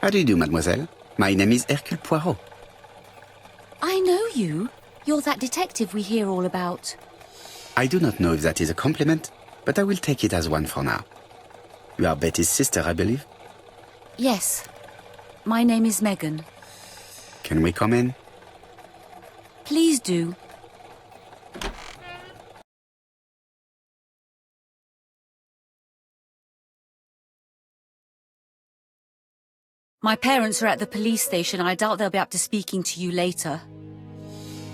How do you do, mademoiselle? My name is Hercule Poirot. I know you. You're that detective we hear all about. I do not know if that is a compliment, but I will take it as one for now. You are Betty's sister, I believe? Yes. My name is Megan. Can we come in? Please do. My parents are at the police station. I doubt they'll be up to speaking to you later.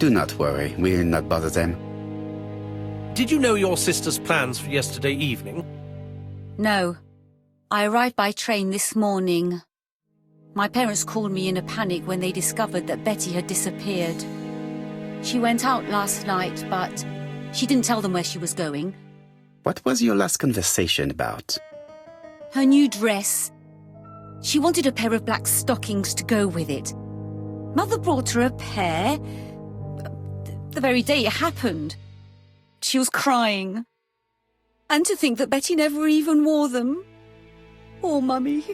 Do not worry, we will not bother them. Did you know your sister's plans for yesterday evening? No. I arrived by train this morning. My parents called me in a panic when they discovered that Betty had disappeared. She went out last night, but she didn't tell them where she was going. What was your last conversation about? Her new dress. She wanted a pair of black stockings to go with it. Mother brought her a pair. The very day it happened. She was crying. And to think that Betty never even wore them. Poor Mummy.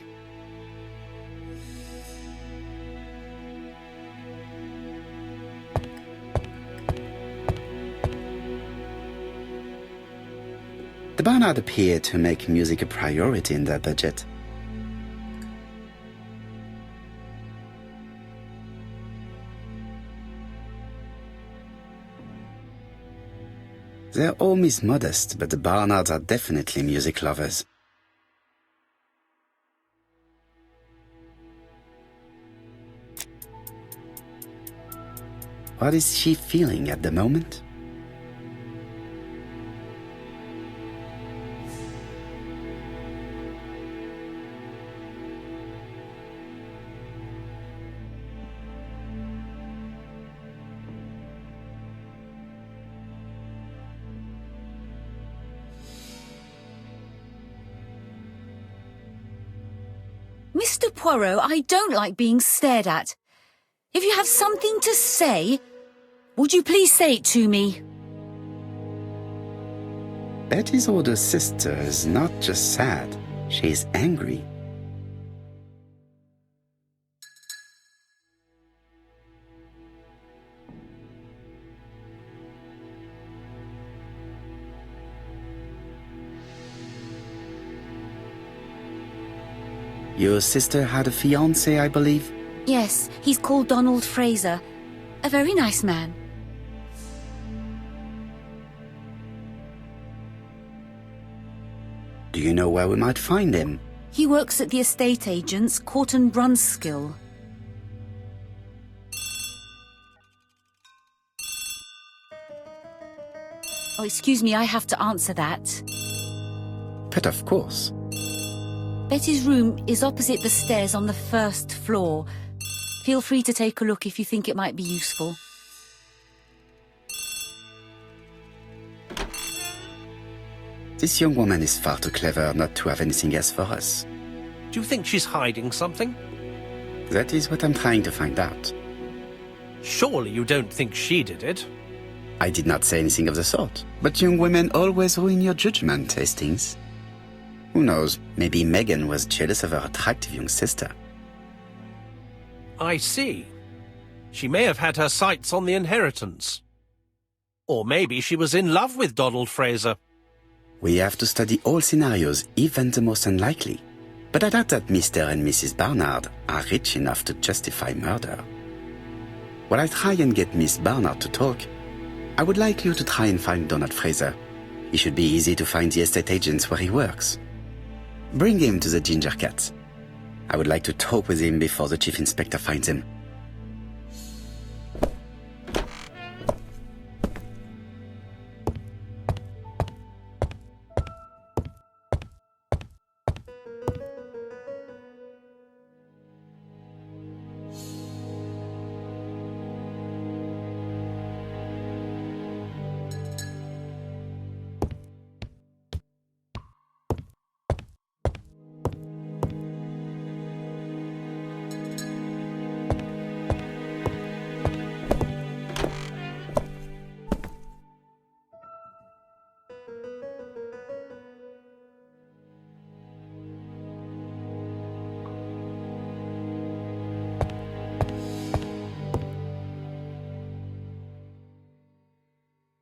The Barnard appeared to make music a priority in their budget. Their home is modest, but the Barnards are definitely music lovers. What is she feeling at the moment? Mr. Poirot, I don't like being stared at. If you have something to say, would you please say it to me? Betty's older sister is not just sad, she is angry. Your sister had a fiancé, I believe? Yes, he's called Donald Fraser. A very nice man. Do you know where we might find him? He works at the estate agent's, Corton Brunskill. Oh, excuse me, I have to answer that. But of course. Betty's room is opposite the stairs on the first floor. Feel free to take a look if you think it might be useful. This young woman is far too clever not to have anything else for us. Do you think she's hiding something? That is what I'm trying to find out. Surely you don't think she did it? I did not say anything of the sort. But young women always ruin your judgment, Hastings. Who knows, maybe Megan was jealous of her attractive young sister. I see. She may have had her sights on the inheritance. Or maybe she was in love with Donald Fraser. We have to study all scenarios, even the most unlikely. But I doubt that Mr. and Mrs. Barnard are rich enough to justify murder. While I try and get Miss Barnard to talk, I would like you to try and find Donald Fraser. It should be easy to find the estate agents where he works. Bring him to the Ginger Cat. I would like to talk with him before the Chief Inspector finds him.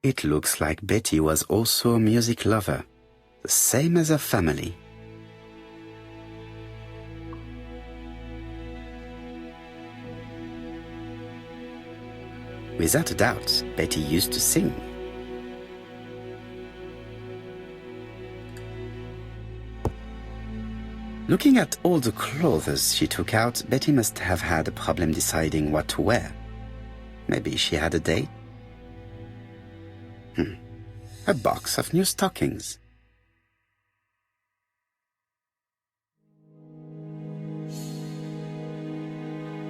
It looks like Betty was also a music lover, the same as her family. Without a doubt, Betty used to sing. Looking at all the clothes she took out, Betty must have had a problem deciding what to wear. Maybe she had a date? A box of new stockings.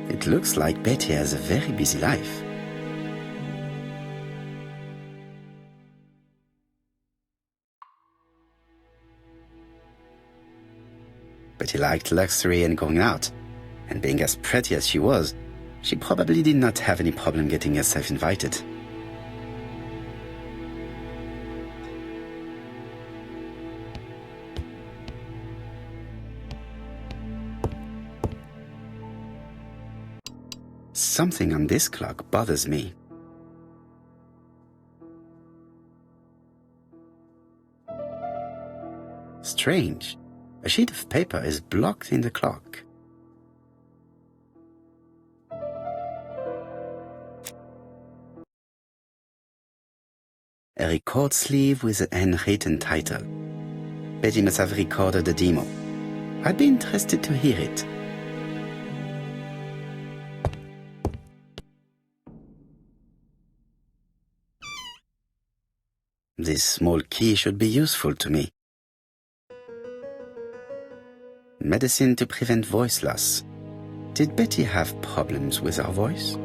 It looks like Betty has a very busy life. Betty liked luxury and going out, and being as pretty as she was, she probably did not have any problem getting herself invited. Something on this clock bothers me. Strange. A sheet of paper is blocked in the clock. A record sleeve with a handwritten title. Betty must have recorded the demo. I'd be interested to hear it. This small key should be useful to me. Medicine to prevent voice loss. Did Betty have problems with her voice?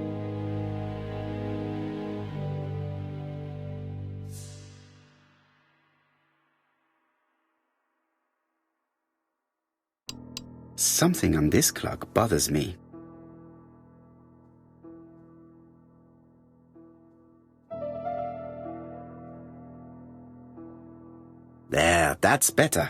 Something on this clock bothers me. There, that's better.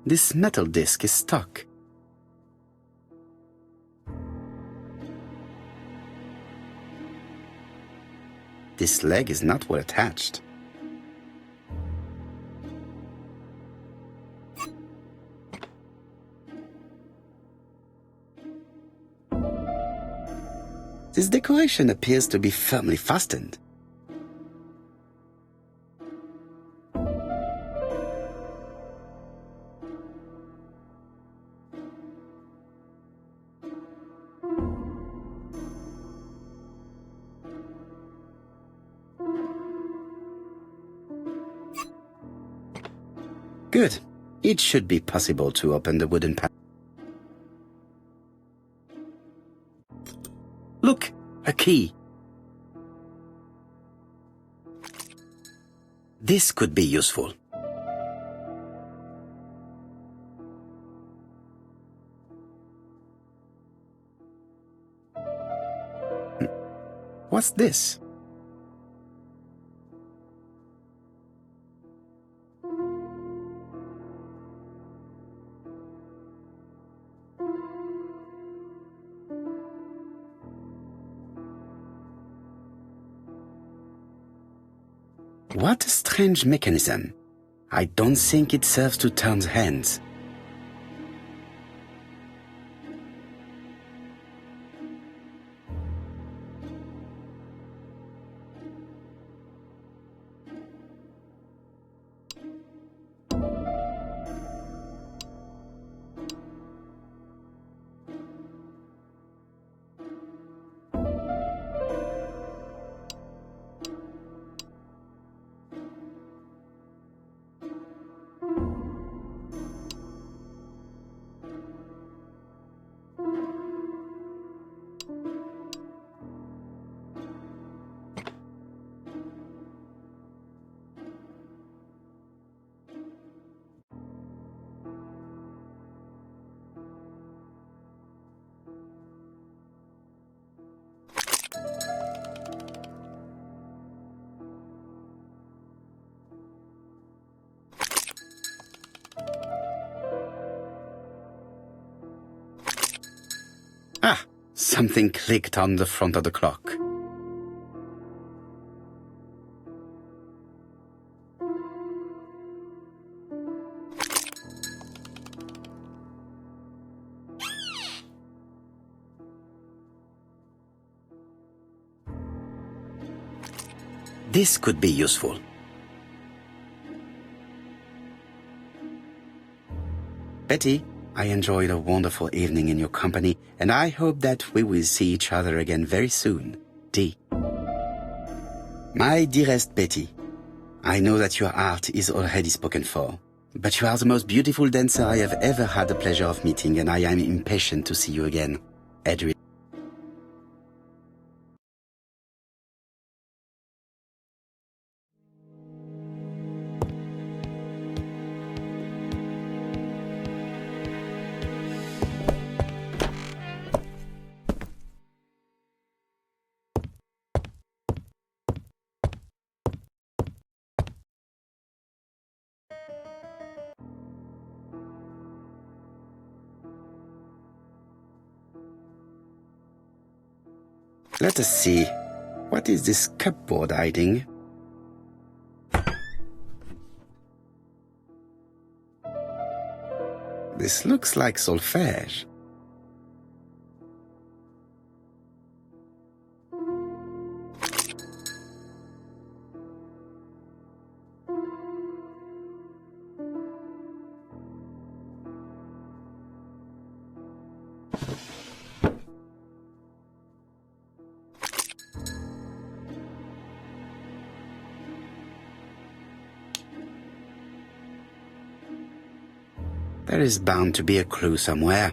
This metal disc is stuck. This leg is not well attached. This decoration appears to be firmly fastened. Good. It should be possible to open the wooden panel. Look! A key! This could be useful. What's this? What a strange mechanism. I don't think it serves to turn the hands. Something clicked on the front of the clock. This could be useful. Betty, I enjoyed a wonderful evening in your company, and I hope that we will see each other again very soon. D. My dearest Betty, I know that your art is already spoken for, but you are the most beautiful dancer I have ever had the pleasure of meeting, and I am impatient to see you again. Adrian. Let us see. What is this cupboard hiding? This looks like solfège. There is bound to be a clue somewhere.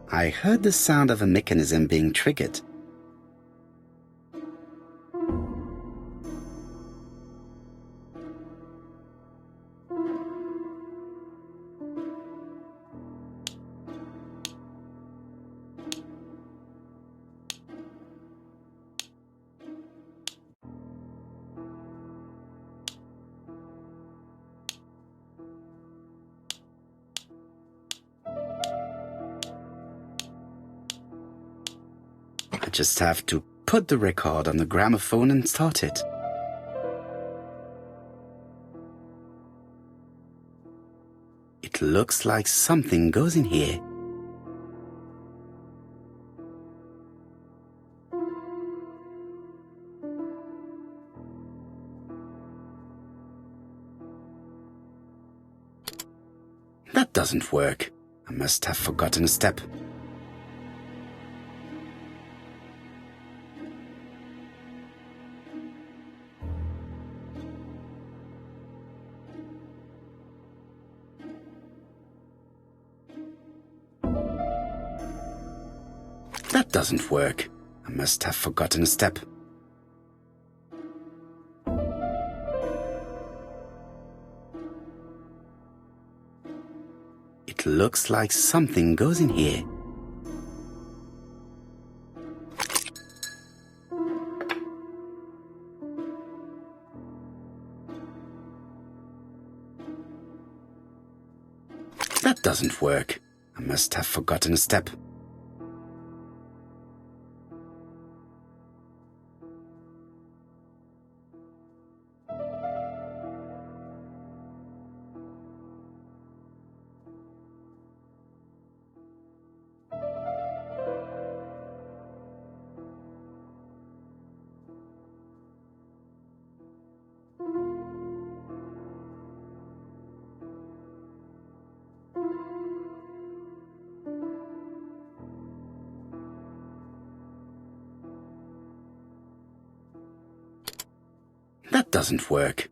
I heard the sound of a mechanism being triggered. I just have to put the record on the gramophone and start it. It looks like something goes in here. That doesn't work. I must have forgotten a step. That doesn't work. I must have forgotten a step. It looks like something goes in here. That doesn't work. I must have forgotten a step. That doesn't work.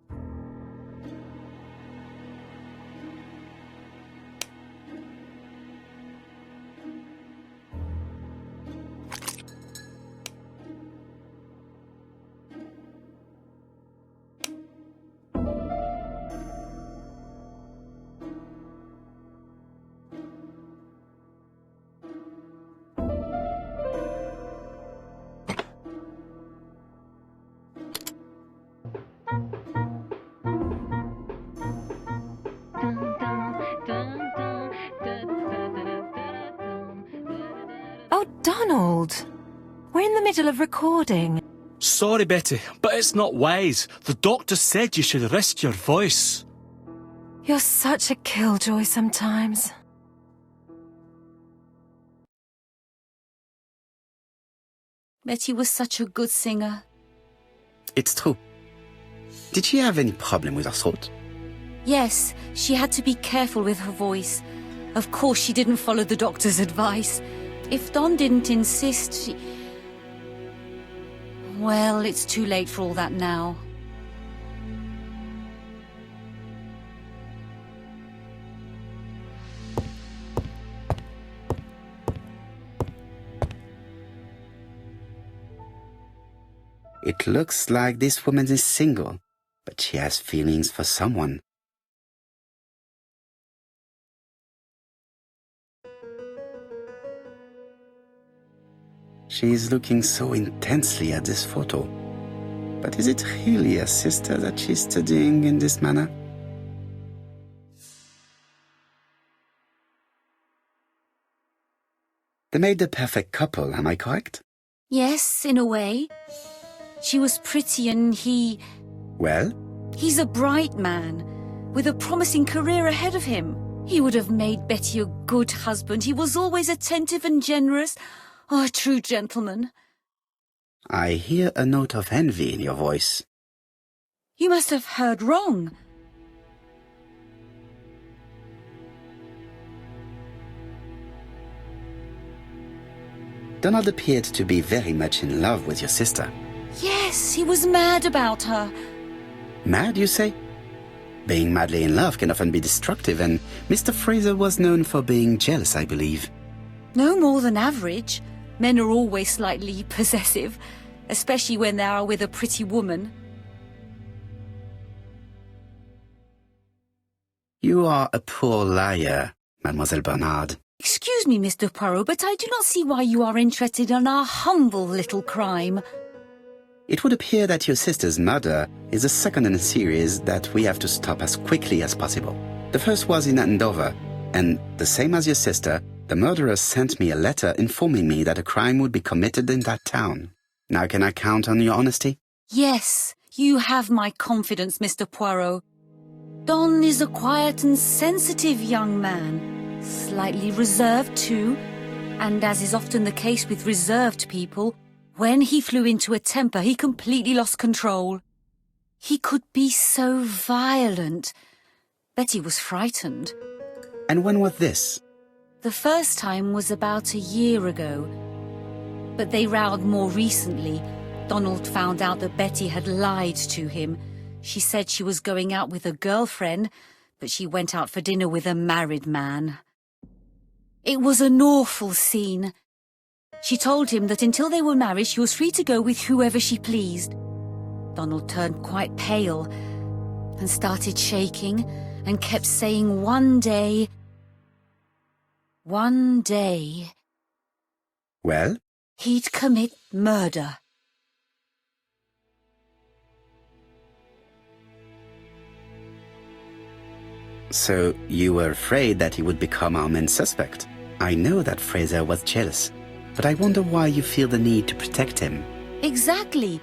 Donald, we're in the middle of recording. Sorry, Betty, but it's not wise. The doctor said you should rest your voice. You're such a killjoy sometimes. Betty was such a good singer. It's true. Did she have any problem with her throat? Yes, she had to be careful with her voice. Of course, she didn't follow the doctor's advice. If Don didn't insist, she... Well, it's too late for all that now. It looks like this woman is single, but she has feelings for someone. She is looking so intensely at this photo. But is it really her sister that she's studying in this manner? They made the perfect couple, am I correct? Yes, in a way. She was pretty and he... Well? He's a bright man, with a promising career ahead of him. He would have made Betty a good husband. He was always attentive and generous. Oh, a true gentleman. I hear a note of envy in your voice. You must have heard wrong. Donald appeared to be very much in love with your sister. Yes, he was mad about her. Mad, you say? Being madly in love can often be destructive, and Mr. Fraser was known for being jealous, I believe. No more than average. Men are always slightly possessive, especially when they are with a pretty woman. You are a poor liar, Mademoiselle Bernard. Excuse me, Mr. Poirot, but I do not see why you are interested in our humble little crime. It would appear that your sister's murder is the second in a series that we have to stop as quickly as possible. The first was in Andover, and the same as your sister, the murderer sent me a letter informing me that a crime would be committed in that town. Now can I count on your honesty? Yes, you have my confidence, Mr. Poirot. Don is a quiet and sensitive young man, slightly reserved too, and as is often the case with reserved people, when he flew into a temper, he completely lost control. He could be so violent. Betty was frightened. And when was this? The first time was about a year ago. But they rowed more recently. Donald found out that Betty had lied to him. She said she was going out with a girlfriend, but she went out for dinner with a married man. It was an awful scene. She told him that until they were married, she was free to go with whoever she pleased. Donald turned quite pale and started shaking and kept saying one day... Well? He'd commit murder. So you were afraid that he would become our main suspect. I know that Fraser was jealous, but I wonder why you feel the need to protect him. Exactly.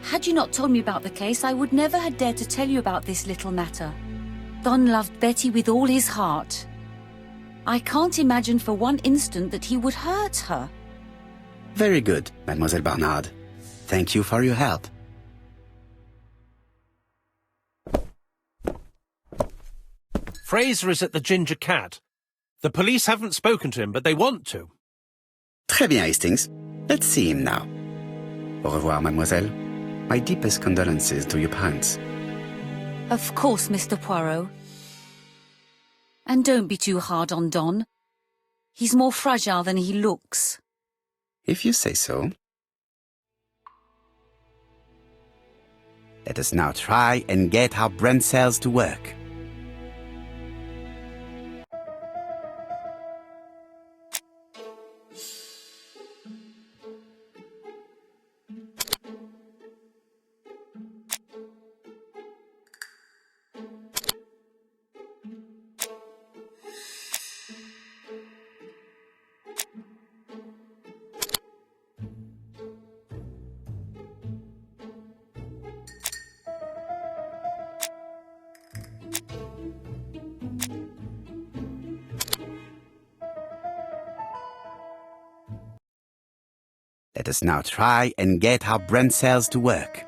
Had you not told me about the case, I would never have dared to tell you about this little matter. Don loved Betty with all his heart. I can't imagine for one instant that he would hurt her. Very good, Mademoiselle Barnard. Thank you for your help. Fraser is at the Ginger Cat. The police haven't spoken to him, but they want to. Très bien, Hastings. Let's see him now. Au revoir, mademoiselle. My deepest condolences to your parents. Of course, Mr. Poirot. And don't be too hard on Don. He's more fragile than he looks. If you say so. Let us now try and get our brain cells to work. Let us now try and get our brain cells to work.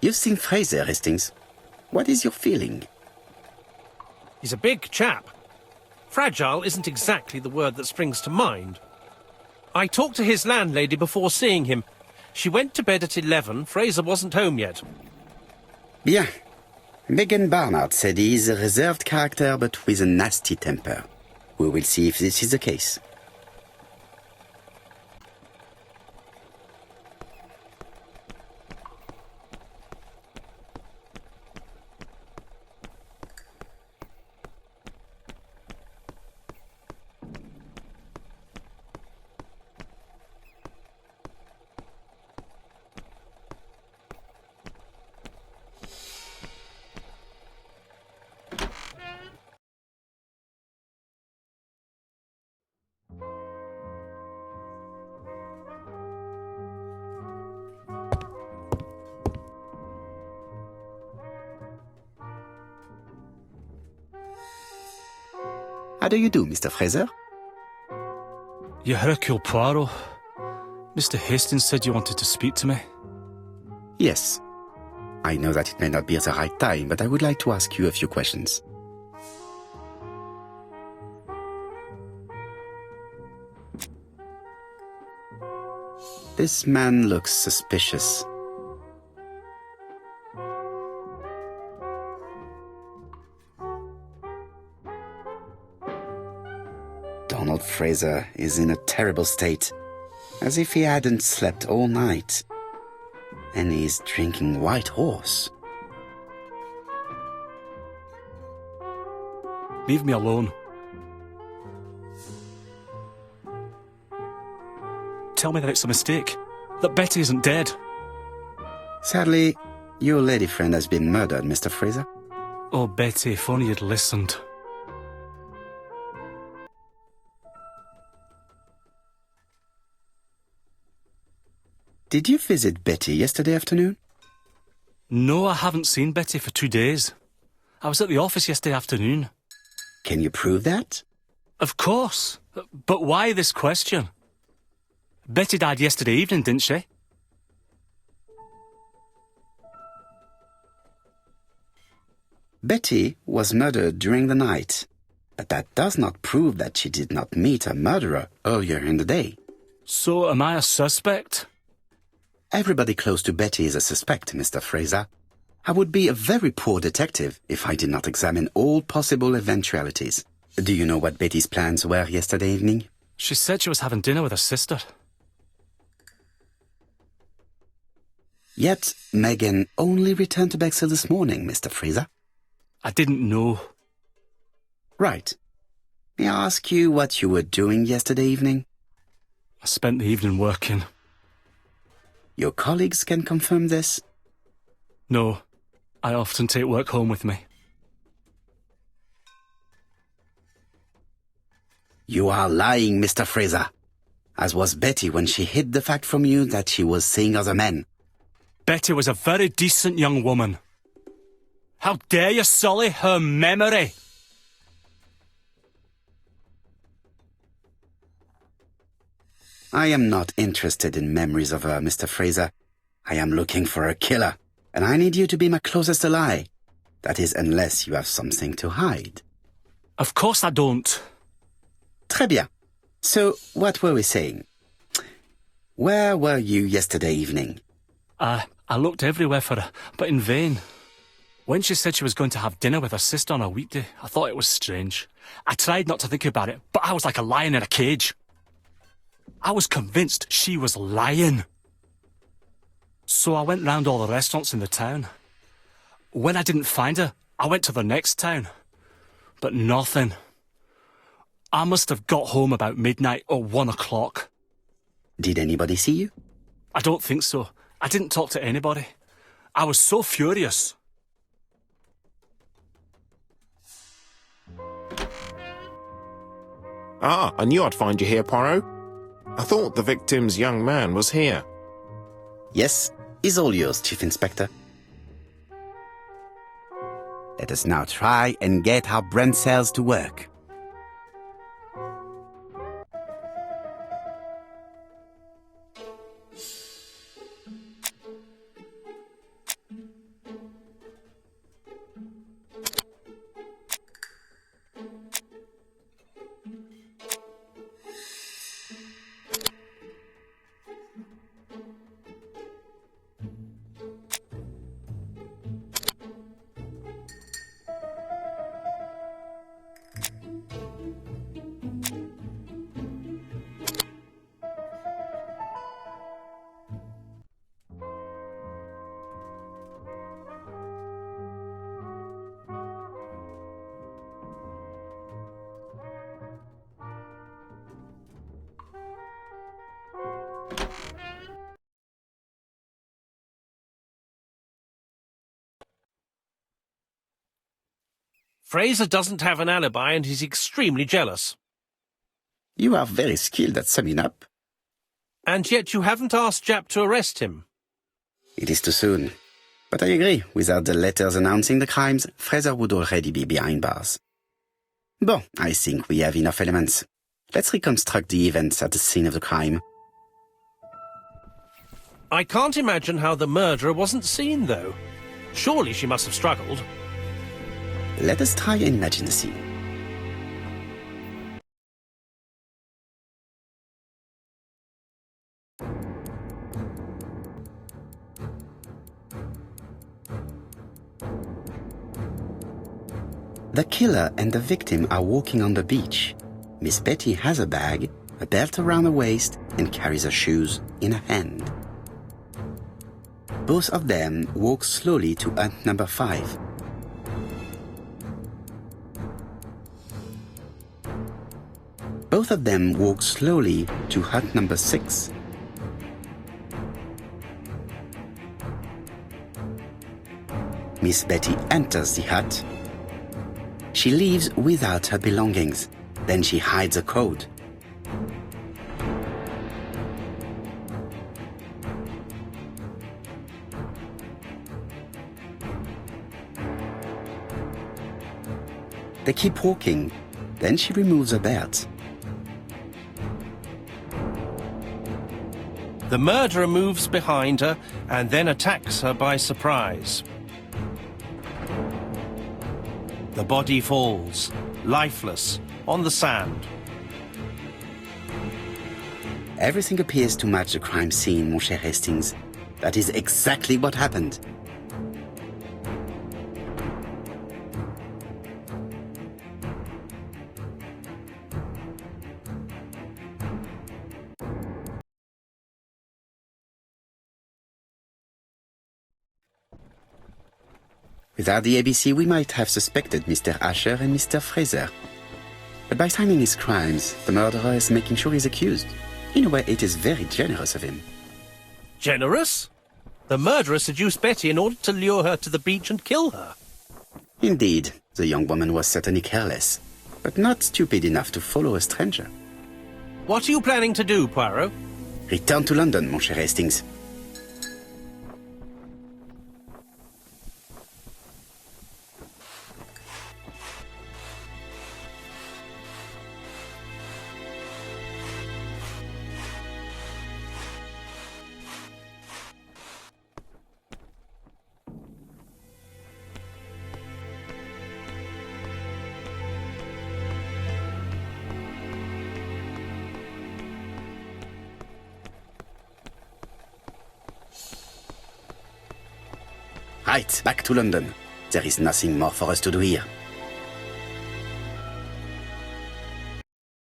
You've seen Fraser, Hastings. What is your feeling? He's a big chap. Fragile isn't exactly the word that springs to mind. I talked to his landlady before seeing him. She went to bed at 11. Fraser wasn't home yet. Bien. Megan Barnard said he is a reserved character but with a nasty temper. We will see if this is the case. How do you do, Mr. Fraser? You Hercule Poirot. Mr. Hastings said you wanted to speak to me. Yes. I know that it may not be the right time, but I would like to ask you a few questions. This man looks suspicious. Donald Fraser is in a terrible state, as if he hadn't slept all night. And he's drinking White Horse. Leave me alone. Tell me that it's a mistake, that Betty isn't dead. Sadly, your lady friend has been murdered, Mr. Fraser. Oh, Betty, if only you'd listened. Did you visit Betty yesterday afternoon? No, I haven't seen Betty for 2 days. I was at the office yesterday afternoon. Can you prove that? Of course. But why this question? Betty died yesterday evening, didn't she? Betty was murdered during the night, but that does not prove that she did not meet a murderer earlier in the day. So am I a suspect? Everybody close to Betty is a suspect, Mr. Fraser. I would be a very poor detective if I did not examine all possible eventualities. Do you know what Betty's plans were yesterday evening? She said she was having dinner with her sister. Yet, Megan only returned to Bexhill this morning, Mr. Fraser. I didn't know. Right. May I ask you what you were doing yesterday evening? I spent the evening working. Your colleagues can confirm this? No, I often take work home with me. You are lying, Mr. Fraser. As was Betty when she hid the fact from you that she was seeing other men. Betty was a very decent young woman. How dare you sully her memory? I am not interested in memories of her, Mr. Fraser. I am looking for a killer, and I need you to be my closest ally. That is, unless you have something to hide. Of course I don't. Très bien. So, what were we saying? Where were you yesterday evening? I looked everywhere for her, but in vain. When she said she was going to have dinner with her sister on a weekday, I thought it was strange. I tried not to think about it, but I was like a lion in a cage. I was convinced she was lying. So I went round all the restaurants in the town. When I didn't find her, I went to the next town. But nothing. I must have got home about midnight or 1 o'clock. Did anybody see you? I don't think so. I didn't talk to anybody. I was so furious. Ah, I knew I'd find you here, Poirot. I thought the victim's young man was here. Yes, he's all yours, Chief Inspector. Let us now try and get our brain cells to work. Fraser doesn't have an alibi and he's extremely jealous. You are very skilled at summing up. And yet you haven't asked Japp to arrest him. It is too soon. But I agree, without the letters announcing the crimes, Fraser would already be behind bars. Bon, I think we have enough elements. Let's reconstruct the events at the scene of the crime. I can't imagine how the murderer wasn't seen, though. Surely she must have struggled. Let us try and imagine the scene. The killer and the victim are walking on the beach. Miss Betty has a bag, a belt around her waist, and carries her shoes in her hand. Both of them walk slowly to hut number 5. Both of them walk slowly to hut number 6. Miss Betty enters the hut. She leaves without her belongings. Then she hides a coat. They keep walking. Then she removes her belt. The murderer moves behind her and then attacks her by surprise. The body falls, lifeless, on the sand. Everything appears to match the crime scene, mon cher Hastings. That is exactly what happened. Without the ABC, we might have suspected Mr. Asher and Mr. Fraser. But by signing his crimes, the murderer is making sure he's accused. In a way, it is very generous of him. Generous? The murderer seduced Betty in order to lure her to the beach and kill her. Indeed, the young woman was certainly careless, but not stupid enough to follow a stranger. What are you planning to do, Poirot? Return to London, mon cher Hastings. Right, back to London. There is nothing more for us to do here.